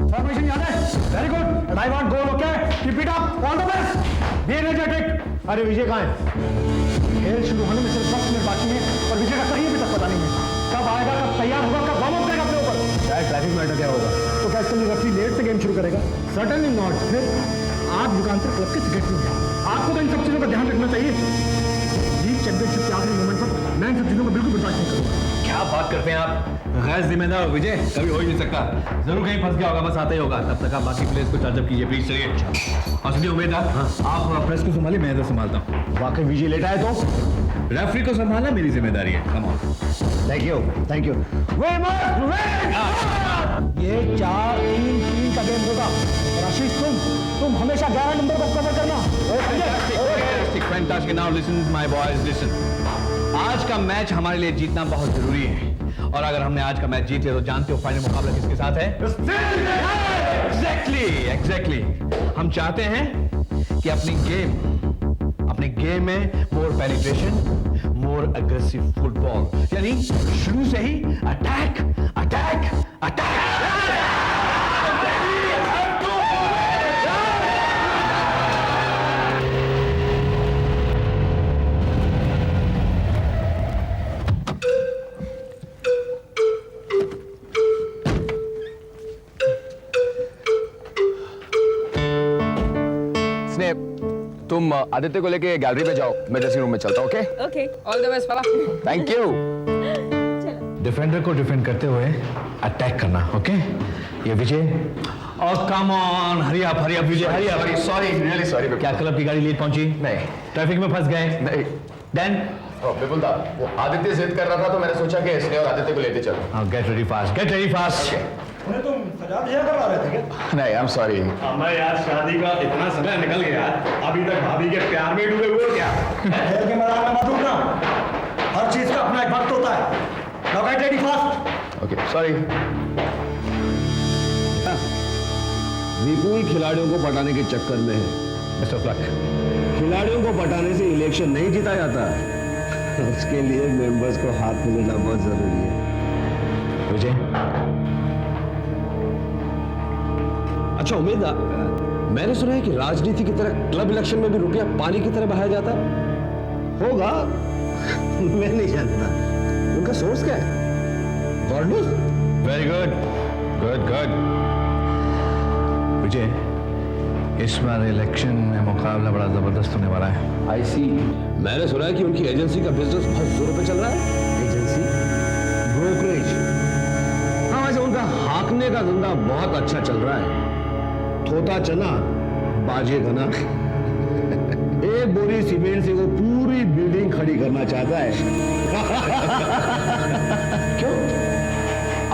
Formation याद है? Very good and I want goal, okay? Keep it up, all the best, be energetic. अरे विजय कहाँ है? खेल शुरू होने में सिर्फ 10 मिनट बाकी है और विजय का सही अभी तक पता नहीं है। कब आएगा, कब तैयार होगा, कब वार्म अप करेगा अपने ऊपर? शायद ट्रैफिक में अटक गया होगा। तो क्या इसके लिए रेफरी लेट से गेम शुरू करेगा? Certainly not. फिर आप युगांतर क्लब के सेक्रेटरी हैं, आपको तो इन सब चीजों का ध्यान रखना चाहिए। लीग चैंपियनशिप के आखिरी मोमेंट पर मैं इन सब चीजों को बिल्कुल बर्दाश्त नहीं करूंगा। क्या बात करते हैं आप? गैर जिम्मेदार विजय कभी हो ही नहीं सकता। जरूर कहीं फंस गया होगा, बस आता ही होगा। तब तक आप बाकी प्लेयर्स को चार्जअप कीजिए प्लीज। चलिए। और सुनिए उमेद आप प्रेस को संभालिए, मैं इधर संभालता हूँ। वाकई विजय लेट आए तो रेफरी को संभालना मेरी जिम्मेदारी है। Come on. Thank you, thank you. ये 4-3-3 का गेम होगा और आशीष तुम हमेशा 11 नंबर को कवर करना। Fantastic. Now listen my boys, listen. आज का मैच हमारे लिए जीतना बहुत जरूरी है और अगर हमने आज का मैच जीत लिया तो जानते हो फाइनल मुकाबला किसके साथ है? Exactly. हम चाहते हैं कि अपनी गेम में मोर पेनिट्रेशन, मोर अग्रेसिव फुटबॉल, यानी शुरू से ही अटैक अटैक अटैक। तुम आदित्य को लेके गैलरी में जाओ, मैं ड्रेसिंग रूम में चलता हूँ। Okay okay, all the best पापा। Thank you. डिफेंडर को डिफेंड करते हुए अटैक करना, ओके? ये विजय। और come on, hurry up Vijay, hurry up. Sorry, really sorry. क्या क्लब की गाड़ी लेट पहुंची? नहीं। ट्रैफिक में फंस गए? नहीं। देन बिल्कुल था, वो आदित्य जिद कर रहा था तो मैंने सोचा कि इसने और आदित्य को लेते चलो। Gate ready fast. तुम सजा दिया करवा रहे थे क्या? नहीं, आई एम सॉरी। मैं यार शादी का इतना समय निकल गया, अभी तक भाभी के प्यार में डूबे हुए हो क्या? खेल के मैदान में मत उठना, हर चीज का अपना एक वक्त होता है। Now get ready fast. Okay, sorry. Vipul खिलाड़ियों को पटाने के चक्कर में है। Best of luck. खिलाड़ियों को पटाने से इलेक्शन नहीं जीता जाता, उसके लिए मेंबर्स को हाथ मिलाना बहुत जरूरी है। विजय, अच्छा उम्मीद, मैंने सुना है कि राजनीति की तरह क्लब इलेक्शन में भी रुपया पानी की तरह बहाया जाता होगा। मैं नहीं जानता, उनका सोर्स क्या है? God knows. Very good. Vijay, इस बार इलेक्शन में मुकाबला बड़ा जबरदस्त होने वाला है। आई सी। मैंने सुना है कि उनकी एजेंसी का बिजनेस बहुत जोरों पे चल रहा है। Agency, brokerage. हाँ, वैसे उनका हाँकने का धंधा बहुत अच्छा चल रहा है। थोता चना बाजे घना। एक बोरी सीमेंट से वो पूरी बिल्डिंग खड़ी करना चाहता है। क्यों?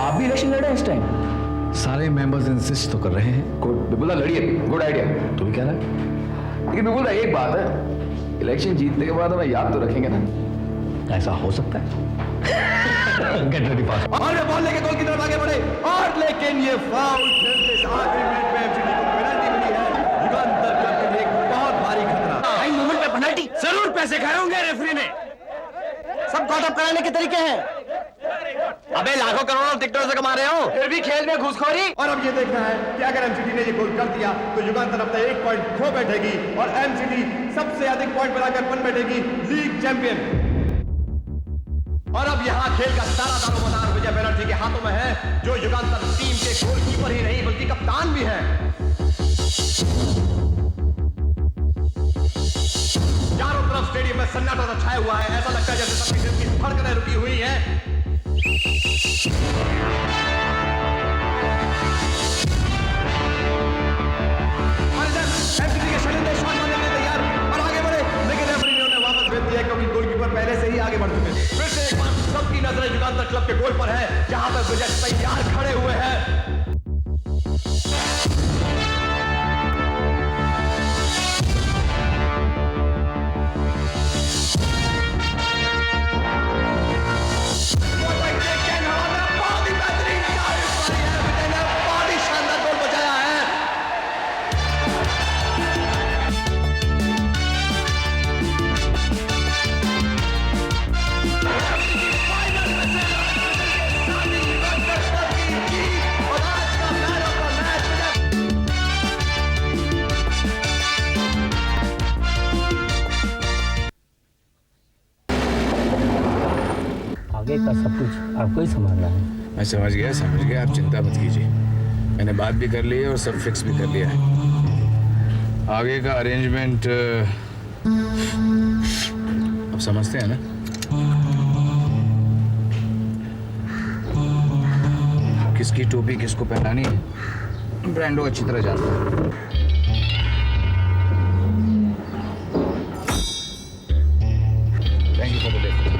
आप भी इलेक्शन लड़े इस टाइम? सारे मेंबर्स इंसिस्ट तो कर रहे हैं। गुड, बिपुला लड़िए, गुड आइडिया। तू भी कह रहा है? लेकिन बिपुला एक बात है, इलेक्शन जीतने के बाद हमें याद तो रखेंगे ना? ऐसा हो सकता है। Gate ready fast. और ये बॉल लेके गोल की तरफ आगे बढ़े, और लेकिन ये फाउल खेलते आखिरी मिनट में एमसीडी को पेनल्टी मिली है। युगांतर क्लब के लिए एक बहुत भारी खतरा। टाइम मोमेंट पे पेनल्टी, जरूर पैसे खाए होंगे रेफरी ने। सब कॉट अप कराने के तरीके हैं। अबे लाखों करोड़ों टिकटों से कमा रहे हो, फिर भी खेल में घुसखोरी। और अब ये देखना है कि अगर एमसीडी ने ये गोल कर दिया तो युगांतर अपना 1 पॉइंट खो बैठेगी और एमसीडी सबसे अधिक पॉइंट बनाकर बन बैठेगी लीग चैंपियन। और अब यहाँ खेल का सारा दारोमदार विजय बनर्जी के हाथों में है, जो युगांतर टीम के गोलकीपर ही नहीं बल्कि कप्तान भी है। चारों तरफ स्टेडियम में सन्नाटा छाया हुआ है, ऐसा लगता है जैसे सबकी दिल की धड़कनें रुकी हुई हैं। एमसीडी के शैलेंद्र शॉट मारने के लिए तैयार और आगे बढ़े, लेकिन रेफरी ने उन्हें वापस भेज दिया क्योंकि गोलकीपर पहले से ही आगे बढ़ चुके थे। फिर से एक बार सबकी नजरें युगांतर क्लब के गोल पर है, जहां पर विजय तैयार खड़े हुए हैं। आगे का सब कुछ आपको ही संभालना है। मैं समझ गया, आप चिंता मत कीजिए। मैंने बात भी कर ली है और सब फिक्स भी कर लिया है। आगे का अरेंजमेंट अब समझते हैं ना? किसकी टोपी किसको पहनानी है ब्रांडो अच्छी तरह जानता है। Thank you for the lift.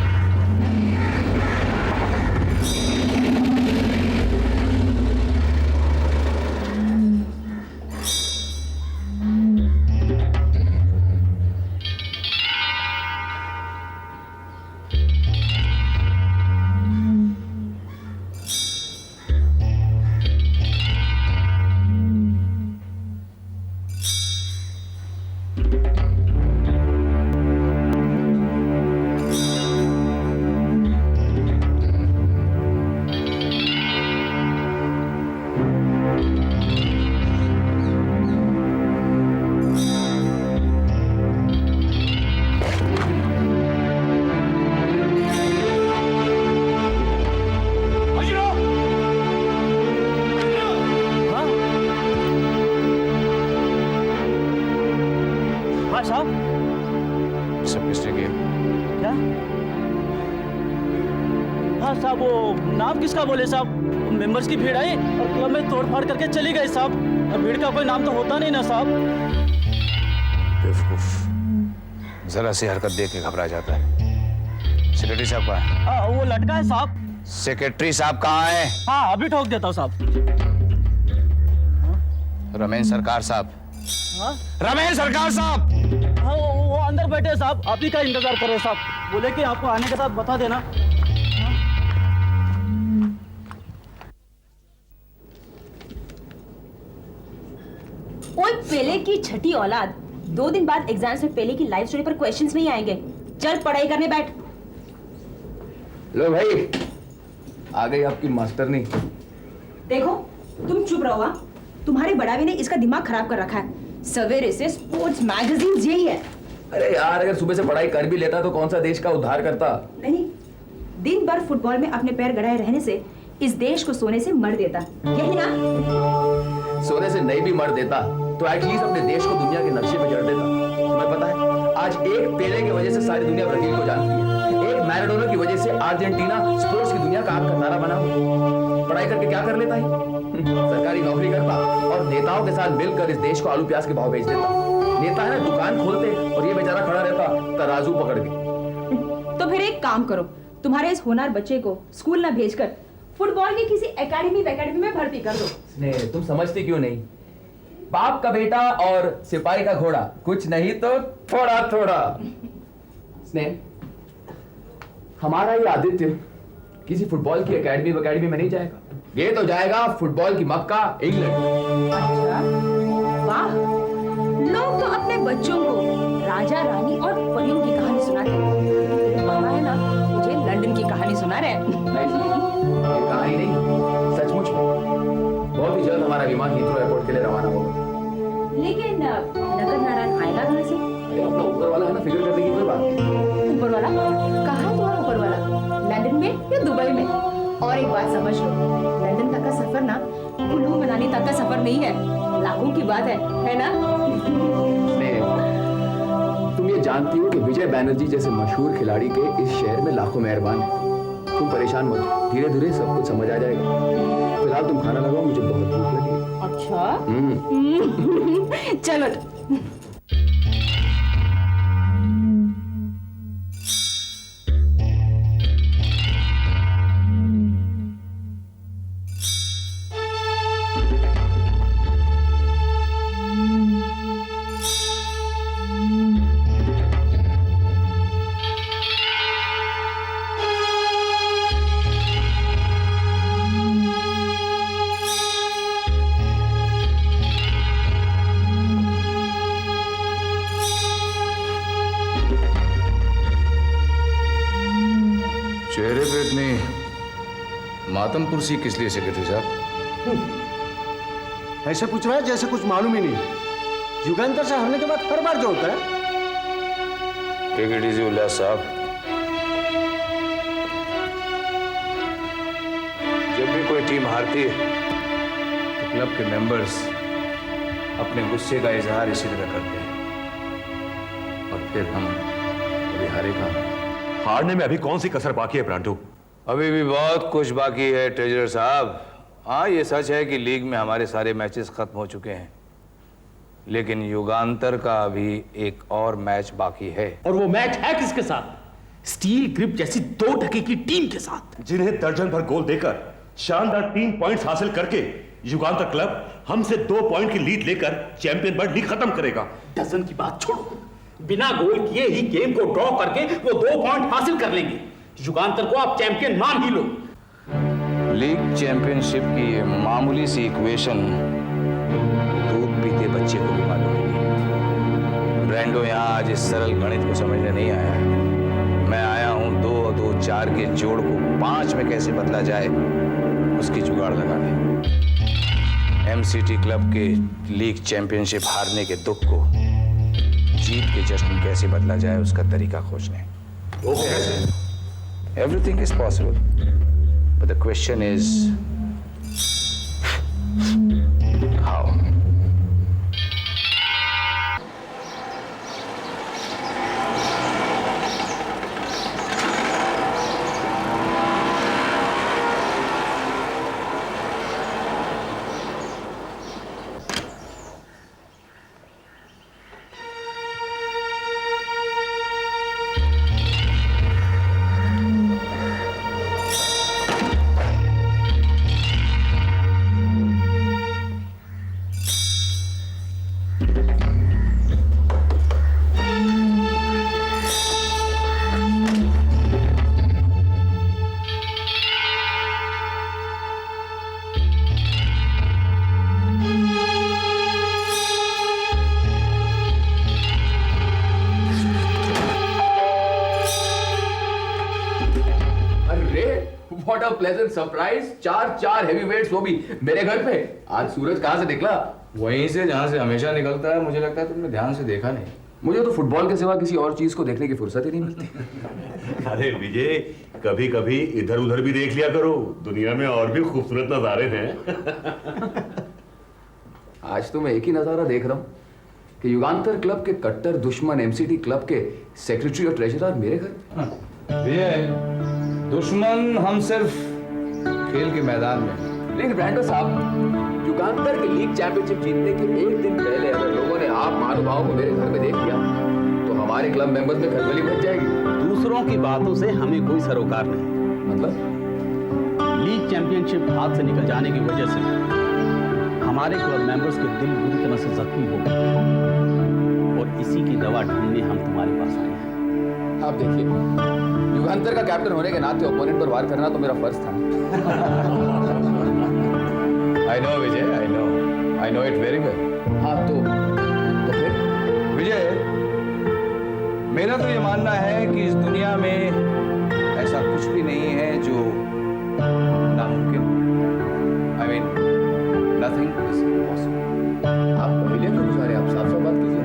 साहब सब किसने किया? क्या? हाँ साहब, वो नाम किसका बोले साहब? मेंबर्स की भीड़ आई और क्लब में तोड़फाड़ करके चली गई साहब। अब भीड़ का कोई नाम तो होता नहीं ना साहब। बेवकूफ, जरा सी हरकत देख के घबरा जाता है। सेक्रेटरी साहब कहाँ है? हाँ वो लटका है साहब। सेक्रेटरी साहब कहाँ है? हाँ अभी ठोक देता हूँ साहब। रमेश सरकार साहब। हाँ रमेश सरकार साहब। हाँ वो अंदर बैठे हैं साहब, आप ही का इंतजार कर रहे हैं साहब। बोले कि आपको आने के साथ बता देना। ओए पेले की छठी औलाद, 2 दिन बाद एग्जाम्स में पेले की लाइफ स्टोरी पर क्वेश्चंस नहीं आएंगे। चल पढ़ाई करने बैठ। लो भाई, आ गई आपकी मास्टरनी। देखो तुम चुप रहो। हाँ? तुम्हारे बड़ावे ने इसका दिमाग खराब कर रखा है। सवेरे से स्पोर्ट्स मैगजीन यही है। अरे यार, अगर सुबह से पढ़ाई कर भी लेता तो कौन सा देश का उद्धार करता। नहीं, दिन भर फुटबॉल में अपने पैर गड़ाए रहने से इस देश को सोने से मर देता। यही ना? सोने से नहीं भी मर देता तो एटलीस्ट अपने देश को दुनिया के नक्शे पे जड़ देता। तुम्हें पता है, आज एक पेले की वजह से सारी दुनिया ब्राजील को जानती है। एक मैराडोना की वजह से अर्जेंटीना स्पोर्ट्स की दुनिया का आग का तारा बना हुआ। पढ़ाई करके क्या कर लेता है? सरकारी नौकरी करता और नेताओं के साथ मिलकर इस देश को आलू प्याज के भाव बेच देता। नेता है ना, दुकान खोलते और ये बेचारा खड़ा रहता तराजू पकड़ के। तो फिर एक काम करो, तुम्हारे इस होनहार बच्चे को स्कूल ना भेजकर फुटबॉल की किसी एकेडमी में भर्ती कर दो। स्नेह, तुम समझती क्यों नहीं? बाप का बेटा और सिपाही का घोड़ा, कुछ नहीं तो थोड़ा थोड़ा। स्नेह, हमारा ये आदित्य किसी फुटबॉल की एकेडमी में नहीं जाएगा। ये तो जाएगा फुटबॉल की मक्का इंग्लैंड। अच्छा, वाह। लोग तो अपने बच्चों को राजा रानी और परियों की कहानी सुनाते हैं। मामा है ना, मुझे लंदन की कहानी सुना रहे हैं। ये कहानी नहीं, सचमुच में बहुत ही जल्द हमारा विमान हीथ्रो एयरपोर्ट के लिए रवाना होगा। लेकिन नगर नारायण आएगा कहाँ से? अपना ऊपर वाला है ना, फिक्र करने की कोई बात नहीं। ऊपर वाला? कहाँ है तुम्हारा ऊपर वाला? लंदन में या दुबई में? और एक बात समझ लो, लंदन तक का सफर ना कुल्लू मनाली तक का सफर नहीं है, लाखों की बात है ना? तुम ये जानती हो कि विजय बैनर्जी जैसे मशहूर खिलाड़ी के इस शहर में लाखों मेहरबान हैं। तुम परेशान मत, धीरे धीरे सब कुछ समझ आ जाएगा। फिलहाल तुम खाना लगाओ, मुझे बहुत भूख लगी है। अच्छा चलो। चेहरे पे इतनी मातम कुर्सी किस लिए सेक्रेटरी साहब? ऐसे पूछ रहा है जैसे कुछ मालूम ही नहीं। युगांतर से हारने के बाद हर बार जो होता है। टेक इट इजी उल्लास साहब। जब भी कोई टीम हारती है तो क्लब के मेंबर्स अपने गुस्से का इजहार इसी तरह करते हैं और फिर हम कभी हारेगा। हारने में अभी कौन सी कसर बाकी है ब्रांडो? अभी भी बहुत कुछ बाकी है ट्रेजरर साहब। हाँ, ये सच है कि लीग में हमारे सारे मैचेस खत्म हो चुके हैं, लेकिन युगांतर का अभी एक और मैच बाकी है। और वो मैच है किसके साथ? स्टील ग्रिप जैसी 2 टके की टीम के साथ, जिन्हें दर्जन भर गोल देकर शानदार 3 पॉइंट्स हासिल करके युगांतर क्लब हमसे 2 पॉइंट की लीड लेकर चैंपियन वर्ल्ड लीग खत्म करेगा। डजन की बात छोड़ो, बिना गोल किए ही गेम को ड्रॉ करके वो 2 पॉइंट हासिल कर लेंगे। युगांतर को आप चैंपियन मान ही लो। लीग चैंपियनशिप की ये मामूली सी इक्वेशन दूध पीते बच्चे को भी मालूम होगी। ब्रांडो यहाँ आज इस सरल गणित को समझने नहीं आया है। मैं आया हूं 2 और 2 4 के जोड़ को 5 में कैसे बदला जाए उसकी जुगाड़ लगाने। एमसीटी क्लब के लीग चैंपियनशिप हारने के दुख को जीत के जश्न में कैसे बदला जाए उसका तरीका खोजने। वो कैसे? Everything is possible, but the question is how. What a pleasant surprise. 4 heavy weights, वो भी मेरे घर पे। आज सूरज कहां से निकला? वहीं से जहां से हमेशा निकलता है। मुझे लगता है तुमने ध्यान से देखा नहीं। मुझे तो फुटबॉल के सिवा किसी और चीज को देखने की फुर्सत ही नहीं मिलती। अरे विजय, कभी कभी इधर उधर भी देख लिया करो, दुनिया में और भी खूबसूरत नजारे हैं। आज तो मैं एक ही नजारा देख रहा हूँ कि युगांतर क्लब के कट्टर दुश्मन एमसीटी क्लब के सेक्रेटरी और ट्रेजरर मेरे घर। विजय, दुश्मन हम सिर्फ खेल के मैदान में। लेकिन ब्रांडो साहब, युगांतर के लीग चैंपियनशिप जीतने के एक दिन पहले अगर लोगों ने आप महानुभावों को मेरे घर में देख लिया तो हमारे क्लब मेंबर्स में खलबली मच जाएगी। दूसरों की बातों से हमें कोई सरोकार नहीं। मतलब लीग चैंपियनशिप हाथ से निकल जाने की वजह से हमारे क्लब मेंबर्स के दिल बुरी तरह से जख्मी हो गए और इसी की दवा ढूंढने हम तुम्हारे पास आए हैं। आप देखिए, युगांतर का कैप्टन होने के नाते ओपोनेंट पर वार करना तो मेरा फर्ज था। I know Vijay, I know it very well. हाँ तो फिर विजय, मेरा तो ये मानना है कि इस दुनिया में ऐसा कुछ भी नहीं है जो नामुमकिन। I mean nothing is impossible. आप पहले क्यों बुझा रहे हैं? आप साफ साफ बात कीजिए।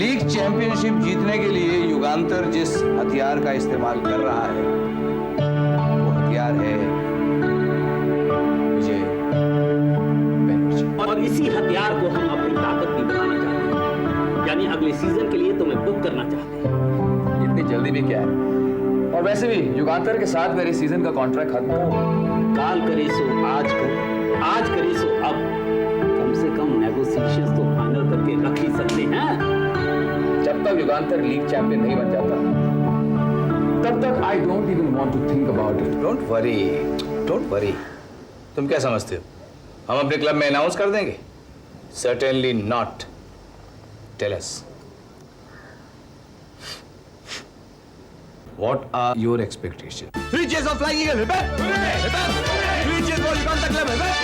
लीग चैंपियनशिप जीतने के लिए युगांतर जिस हथियार का इस्तेमाल कर रहा है वो हथियार है विजय, और इसी हथियार को हम अपनी ताकत भी बनाना चाहते हैं। यानी अगले सीजन के लिए तुम्हें बुक करना चाहते हैं। इतनी जल्दी भी क्या है? और वैसे भी युगांतर के साथ मेरे सीजन का कॉन्ट्रैक्ट खत्म हो। काल करे सो आज कर, आज करे सो अब। कम से कम नेगोशिएशंस तो फाइनल करके रख ही सकते हैं। जब तक युगांतर लीग चैंपियन नहीं बन जाता तब तक I don't even want to think about it. Don't worry. तुम क्या समझते हो हम अपने क्लब में अनाउंस कर देंगे? Certainly not. Tell us what are your expectation? 3 cheers of Flying Eagle. Hip hip. 3 cheers for Yugantar Club. Hip hip.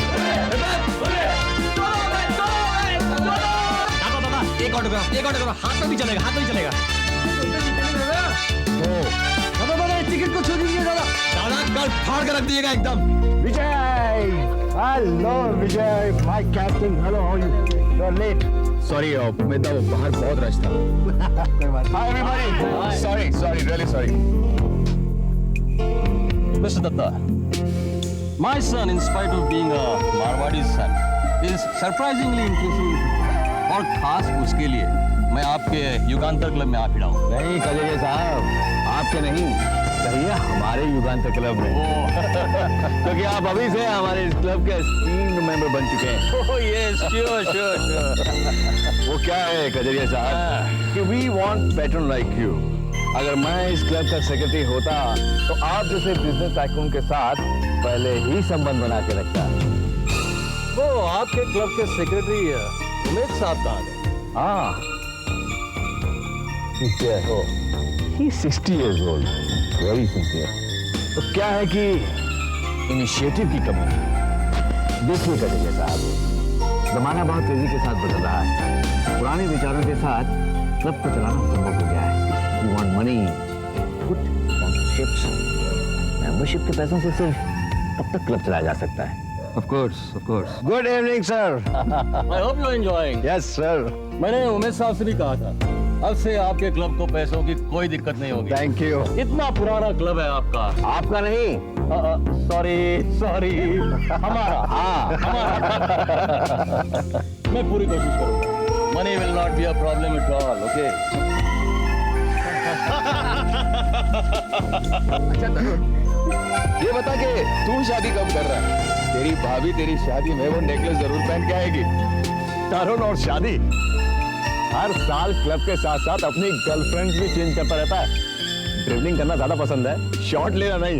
एक ऑटोग्राफ हाथ में भी चलेगा, हाथ में भी चलेगा। टिकट को छोड़ दीजिए दादा। दादा कल फाड़ कर रख दीजिएगा एकदम। Vijay, hello Vijay, my captain, hello how you? You are late. Sorry मैं तो बाहर बहुत रश था। कोई बात नहीं। Hi everybody. Sorry really sorry. Mr. Datta, my son, in spite of being a Marwadi son, is surprisingly interested in football. और खास उसके लिए मैं आपके युगांतर क्लब में आ फिरा हूँ। नहीं कजरिया साहब, आपके नहीं, कहिए हमारे युगांतर क्लब में। क्योंकि आप अभी से हमारे इस क्लब के एस्टीम्ड मेंबर बन चुके हैं। Oh yes, sure, sure, sure. वो क्या है कजरिया साहब कि we want patron like you। अगर मैं इस क्लब का सेक्रेटरी होता तो आप जैसे बिजनेस टाइकून के साथ पहले ही संबंध बना के रखता। वो आपके क्लब के सेक्रेटरी उमेश साहब कहाँ गए? हाँ, हो he 60 years old, very sincere। तो क्या है कि इनिशिएटिव की कमी है। देखिए कजरिया साहब, जमाना बहुत तेजी के साथ बदल रहा है। पुराने विचारों के साथ क्लब को चलाना संभव हो गया है। You want money, good sponsorships, membership के पैसों से सिर्फ तब तक क्लब चलाया जा सकता है। Of course, of course. Good evening, sir. I hope you're enjoying. Yes, sir. मैंने उमेश साहब से भी कहा था, अब से आपके क्लब को पैसों की कोई दिक्कत नहीं होगी। Thank you. इतना पुराना क्लब है आपका। आपका नहीं, सॉरी हमारा। हाँ, मैं पूरी कोशिश करूंगा। Money will not be a problem at all, okay? अच्छा तरुण, ये बता के तू शादी कब कर रहा है? तेरी भाभी तेरी शादी में वो नेकलेस जरूर पहन के आएगी। तरुण और शादी, हर साल क्लब के साथ साथ अपनी गर्लफ्रेंड भी चेंज करता रहता है। ट्रेवलिंग करना ज्यादा पसंद है, शॉट लेना नहीं।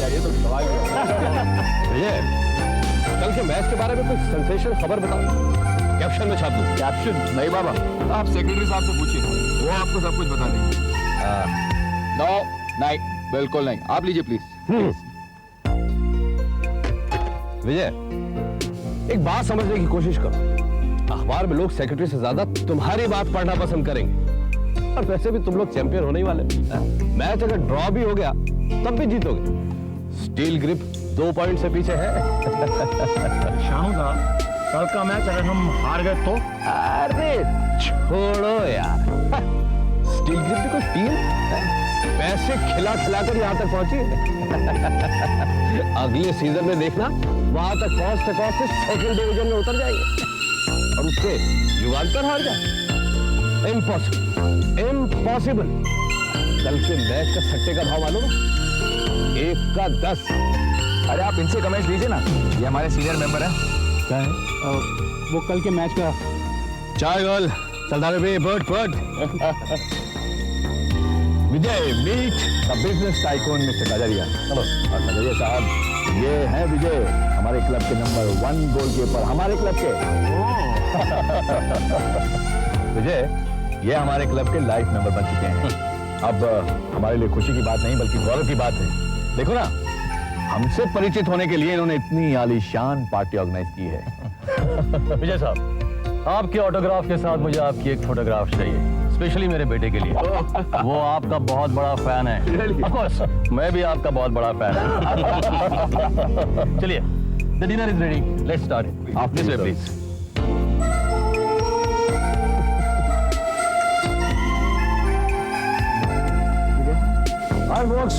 यार ये तो सवाल विजय, कल के मैच के बारे में कुछ सेंसेशनल खबर बताओ, कैप्शन में छाप दूं। कैप्शन नहीं बाबा, आप सेक्रेटरी साहब से पूछिए, वो आपको सब कुछ बता देंगे। नो नहीं, बिल्कुल नहीं, आप लीजिए प्लीज। विजय, एक बात समझने की कोशिश करो। अखबार में लोग सेक्रेटरी से ज्यादा तुम्हारी बात पढ़ना पसंद करेंगे। और वैसे भी तुम लोग चैंपियन होने ही वाले। मैच अगर ड्रॉ भी हो गया तब भी जीतोगे। स्टील ग्रिप 2 पॉइंट से पीछे है। शानूदा, कल का मैच अगर हम हार गए तो? अरे छोड़ो यार, स्टील ग्रिप की कोई टीम पैसे खिला खिला कर यहाँ तक पहुंची। अगले सीजन में देखना, वहां तक पहुंचते पहुंचते सेकंड डिवीजन में उतर जाएंगे और उससे युगांतर हार जाए। इम्पॉसिबल। कल के मैच का सट्टे का भाव मालूम है? 1 का 10। अरे आप इनसे कमेंट लीजिए ना, ये हमारे सीनियर मेंबर हैं। क्या है? वो कल के मैच का चाय गोल सरदार भाई, पट Vijay, meet the business tycoon mister Kajaria. चलो, और कजरिया साहब, ये है विजय, हमारे क्लब के नंबर 1 गोलकीपर, हमारे क्लब के। विजय, ये हमारे क्लब के लाइफ मेंबर बन चुके हैं। अब हमारे लिए खुशी की बात नहीं बल्कि गौरव की बात है। देखो ना, हमसे परिचित होने के लिए इन्होंने इतनी आलीशान पार्टी ऑर्गेनाइज की है। विजय साहब, आपके ऑटोग्राफ के साथ मुझे आपकी एक फोटोग्राफ चाहिए, स्पेशली मेरे बेटे के लिए। वो आपका बहुत बड़ा फैन है। Of course, मैं भी आपका बहुत बड़ा फैन हूं। चलिए, the dinner is ready. Let's start it. आप This way, please. Hi, folks.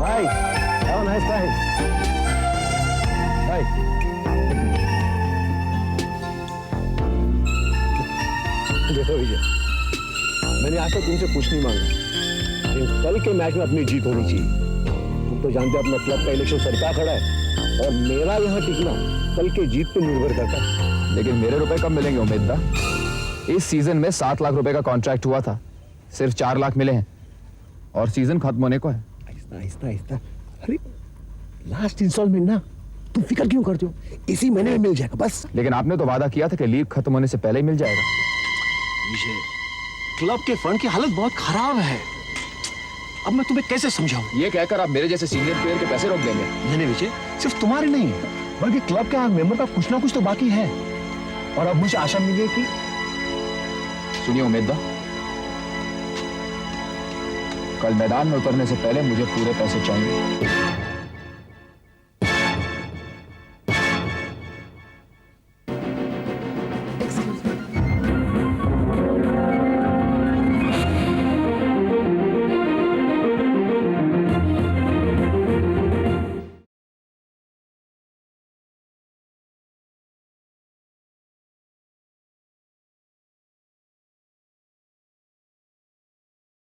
Hi. Have a nice time. Hi. देखो विजय, मैंने आज तक तुमसे कुछ नहीं मांगा, लेकिन कल के मैच में अपनी जीत होनी चाहिए। तुम तो जानते हो अपना क्लब का इलेक्शन सरकार खड़ा है और मेरा यहाँ टिकना कल के जीत पे निर्भर करता है। लेकिन मेरे रुपए कब मिलेंगे उम्मीद दा? इस सीजन में 7 लाख रुपए का कॉन्ट्रैक्ट हुआ था, सिर्फ 4 लाख मिले हैं और सीजन खत्म होने को है। आहिस्ता। अरे लास्ट इंस्टॉलमेंट ना, तुम फिक्र क्यों करते हो? इसी महीने में मिल जाएगा बस। लेकिन आपने तो वादा किया था कि लीग खत्म होने से पहले ही मिल जाएगा। विजय, क्लब के फंड की हालत बहुत खराब है। अब मैं तुम्हें कैसे समझाऊं? ये कहकर आप मेरे जैसे सीनियर प्लेयर के पैसे रोक देंगे? नहीं विजय, सिर्फ तुम्हारे नहीं बल्कि क्लब के हर मेंबर का कुछ ना कुछ तो बाकी है। और अब मुझे आशा मिली है कि सुनिए उम्मीद दा, कल मैदान में उतरने से पहले मुझे पूरे पैसे चाहिए।